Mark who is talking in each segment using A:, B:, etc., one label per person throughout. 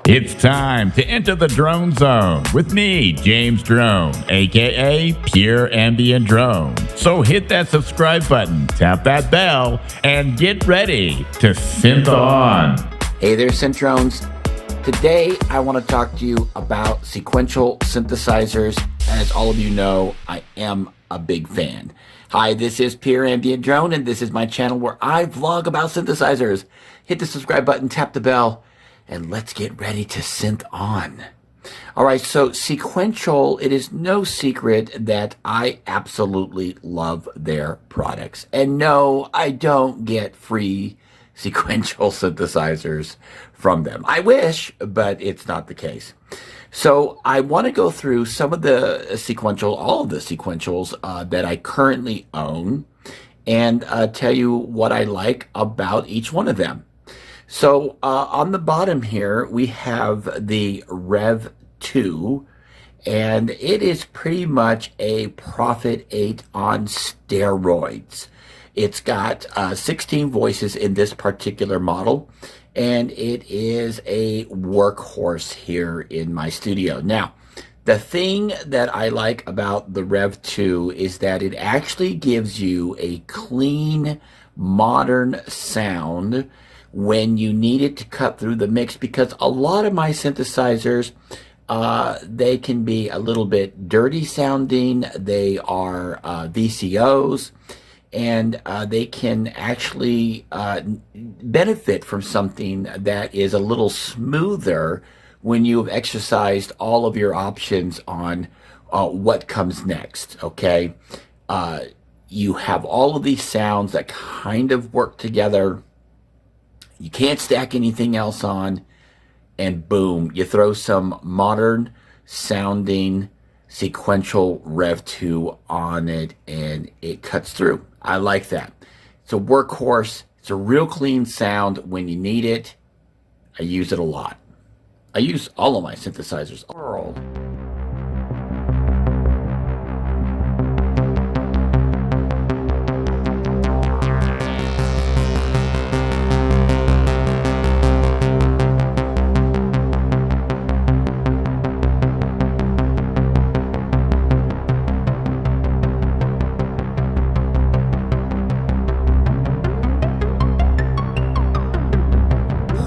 A: It's time to enter the drone zone with me, James Drone, aka Pure Ambient Drone. So hit that subscribe button, tap that bell, and get ready to synth on.
B: Hey there, synth drones. Today I want to talk to you about sequential synthesizers. As all of you know, I am a big fan. Hi, this is Pure Ambient Drone, and this is my channel where I vlog about synthesizers. Hit the subscribe button, tap the bell, and let's get ready to synth on. All right, so Sequential, it is no secret that I absolutely love their products. And no, I don't get free sequential synthesizers from them. I wish, but it's not the case. So I want to go through some of the all of the sequentials that I currently own and tell you what I like about each one of them. So on the bottom here, we have the Rev 2, and it is pretty much a Prophet 8 on steroids. It's got 16 voices in this particular model, and it is a workhorse here in my studio. Now, the thing that I like about the Rev 2 is that it actually gives you a clean, modern sound when you need it to cut through the mix, because a lot of my synthesizers, they can be a little bit dirty sounding. They are VCOs, and they can actually benefit from something that is a little smoother when you have exercised all of your options on what comes next, okay? You have all of these sounds that kind of work together. You can't stack anything else on, and boom, you throw some modern sounding sequential Rev 2 on it, and it cuts through. I like that. It's a workhorse. It's a real clean sound when you need it. I use it a lot. I use all of my synthesizers.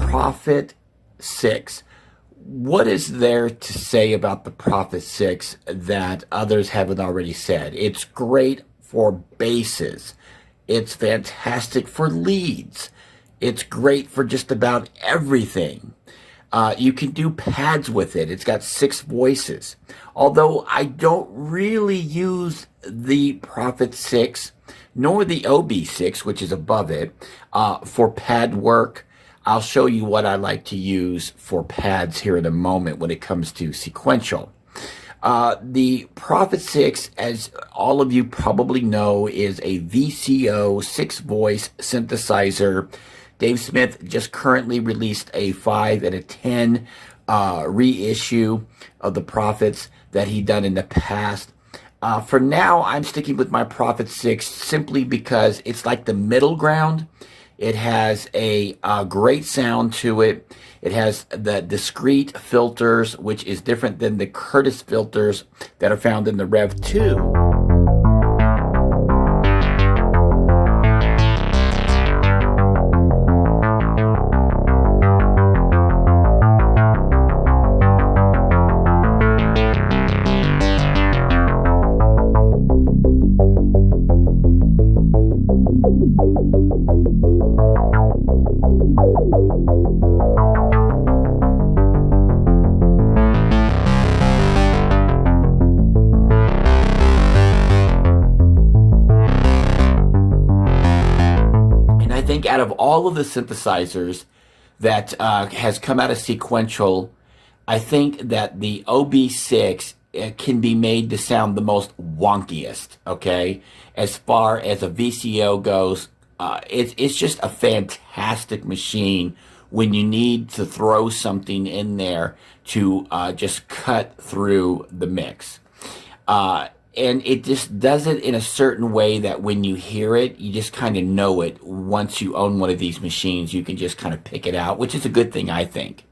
B: Prophet 6. What is there to say about the Prophet 6 that others haven't already said? It's great for basses. It's fantastic for leads. It's great for just about everything. You can do pads with it. It's got 6 voices. Although I don't really use the Prophet 6, nor the OB6, which is above it, for pad work. I'll show you what I like to use for pads here in a moment when it comes to sequential. The Prophet 6, as all of you probably know, is a VCO 6-voice synthesizer. Dave Smith just currently released a 5 and a 10 reissue of the Prophets that he done in the past. For now, I'm sticking with my Prophet 6 simply because it's like the middle ground. It has a great sound to it. It has the discrete filters, which is different than the Curtis filters that are found in the Rev 2. Out of all of the synthesizers that has come out of sequential, I think that the OB6 can be made to sound the most wonkiest, okay? As far as a VCO goes, it's just a fantastic machine when you need to throw something in there to just cut through the mix. And it just does it in a certain way that when you hear it, you just kind of know it. Once you own one of these machines, you can just kind of pick it out, which is a good thing, I think.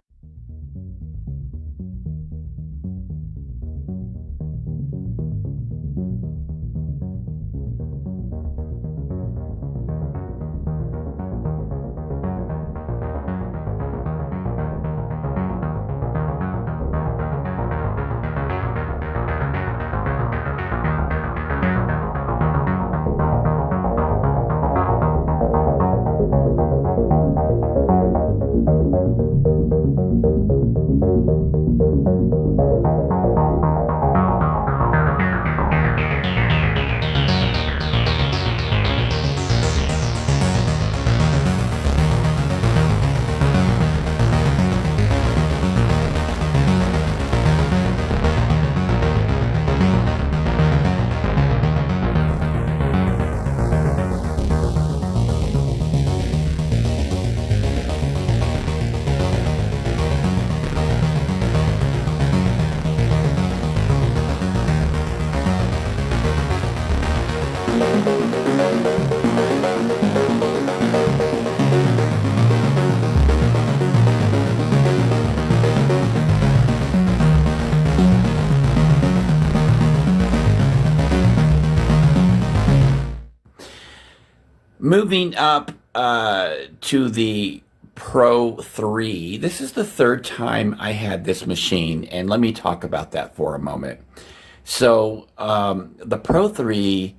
B: Moving up to the Pro 3, this is the third time I had this machine, and let me talk about that for a moment. So the Pro 3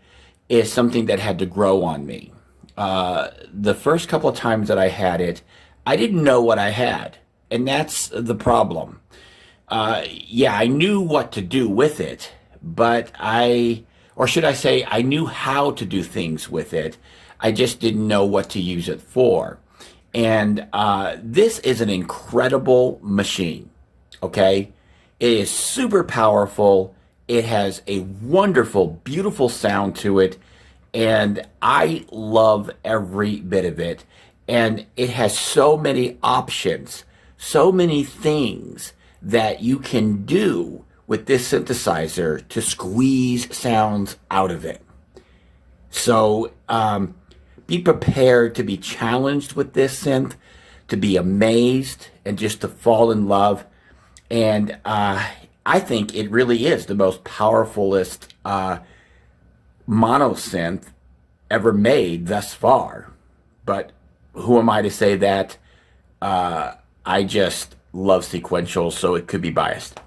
B: is something that had to grow on me. The first couple of times that I had it, I didn't know what I had, and that's the problem. Yeah, I knew what to do with it, but or should I say, I knew how to do things with it. I just didn't know what to use it for. And this is an incredible machine, okay? It is super powerful. It has a wonderful, beautiful sound to it, and I love every bit of it. And it has so many options, so many things that you can do with this synthesizer to squeeze sounds out of it. So be prepared to be challenged with this synth, to be amazed, and just to fall in love. And I think it really is the most powerfulest mono synth ever made thus far. But who am I to say that? I just love Sequential, so it could be biased.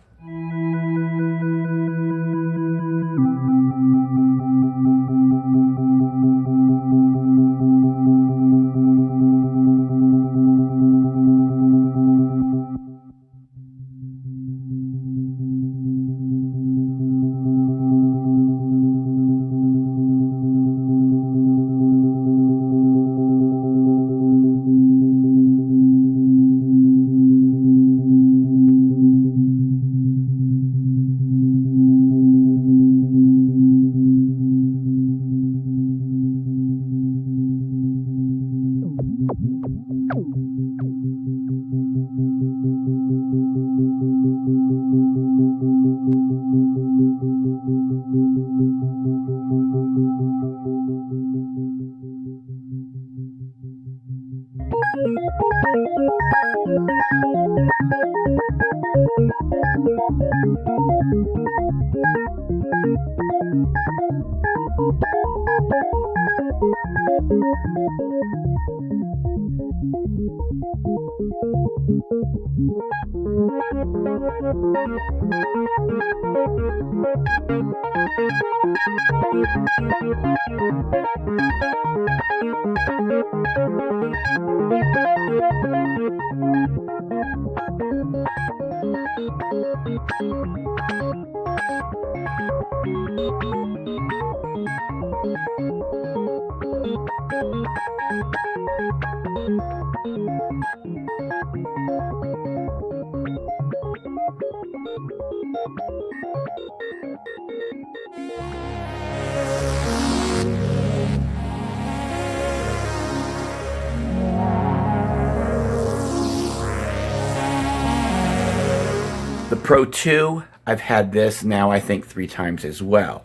B: The Pro 2, I've had this now I think 3 times as well.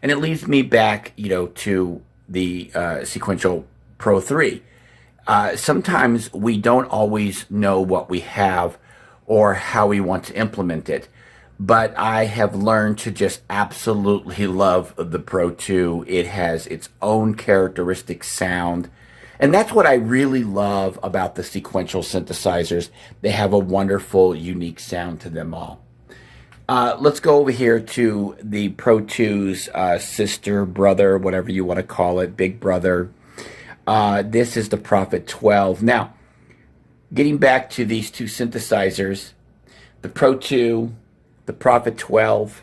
B: And it leads me back, to the Sequential Pro 3. Sometimes we don't always know what we have or how we want to implement it. But I have learned to just absolutely love the Pro 2. It has its own characteristic sound. And that's what I really love about the sequential synthesizers. They have a wonderful, unique sound to them all. Let's go over here to the Pro 2's sister, brother, whatever you want to call it, big brother. This is the Prophet 12. Now, getting back to these two synthesizers, the Pro 2, the Prophet 12,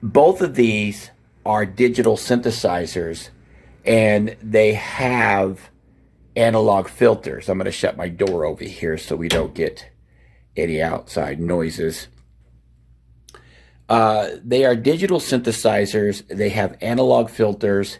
B: both of these are digital synthesizers, and they have analog filters. I'm going to shut my door over here so we don't get any outside noises. They are digital synthesizers. They have analog filters.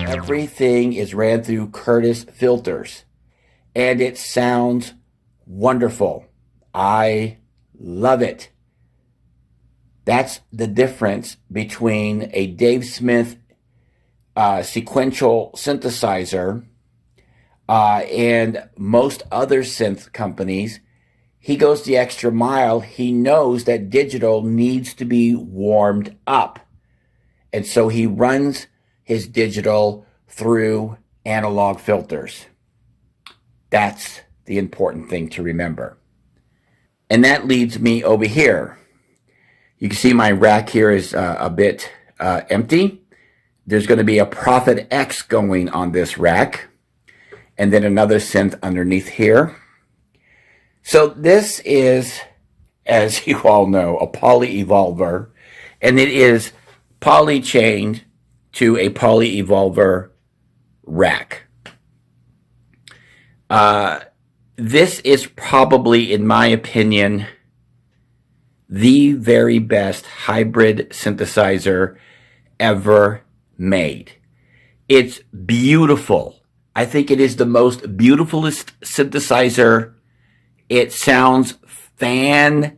B: Everything is ran through Curtis filters, and it sounds wonderful. I love it. That's the difference between a Dave Smith sequential synthesizer and most other synth companies. He goes the extra mile. He knows that digital needs to be warmed up. And so he runs his digital through analog filters. That's the important thing to remember. And that leads me over here. You can see my rack here is a bit empty. There's going to be a Prophet X going on this rack, and then another synth underneath here. So this is, as you all know, a poly evolver, and it is poly chained to a poly evolver rack. This is probably, in my opinion, the very best hybrid synthesizer ever made. It's beautiful. I think it is the most beautifulest synthesizer. It sounds fantastic.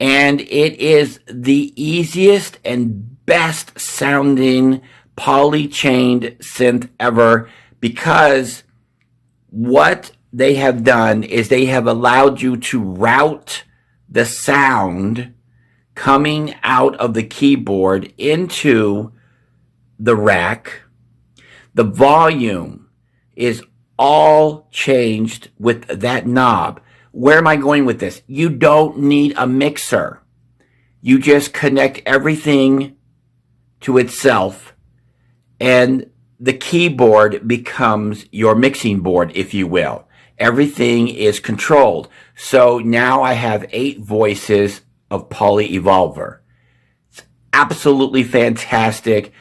B: And it is the easiest and best sounding poly-chained synth ever, because what they have done is they have allowed you to route the sound coming out of the keyboard into the rack. The volume is all changed with that knob. Where am I going with this? You don't need a mixer. You just connect everything to itself, and the keyboard becomes your mixing board, if you will. Everything is controlled. So now I have 8 voices of poly evolver. It's absolutely fantastic.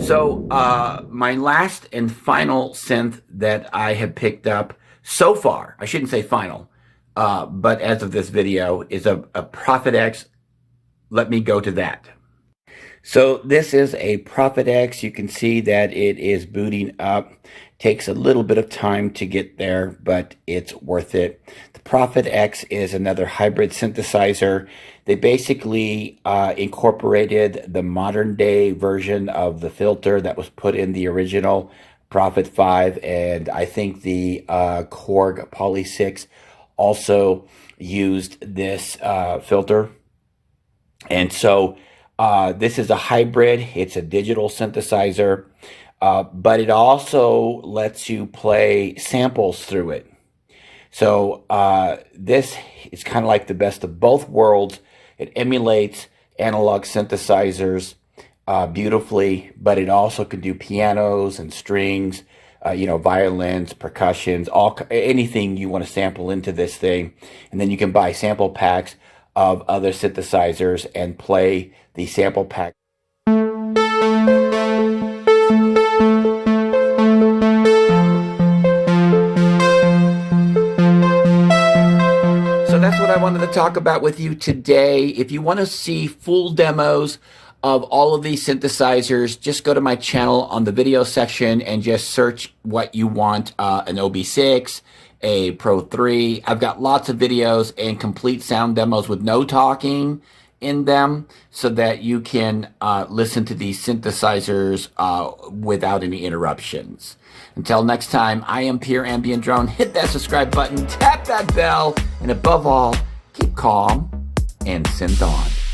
B: So my last and final synth that I have picked up so far, I shouldn't say final, but as of this video, is a Prophet X. Let me go to that. So this is a Prophet X. You can see that it is booting up. Takes a little bit of time to get there, but it's worth it. The Prophet X is another hybrid synthesizer. They basically incorporated the modern day version of the filter that was put in the original Prophet 5, and I think the Korg Poly 6 also used this filter. And so this is a hybrid. It's a digital synthesizer, but it also lets you play samples through it. So this is kind of like the best of both worlds. It emulates analog synthesizers beautifully, but it also can do pianos and strings, violins, percussions, anything you want to sample into this thing. And then you can buy sample packs of other synthesizers and play the sample pack. So that's what I wanted to talk about with you today. If you want to see full demos of all of these synthesizers, just go to my channel on the video section and just search what you want, an OB6, a Pro 3. I've got lots of videos and complete sound demos with no talking in them so that you can listen to these synthesizers without any interruptions. Until next time, I am Pure Ambient Drone. Hit that subscribe button, tap that bell, and above all, keep calm and synth on.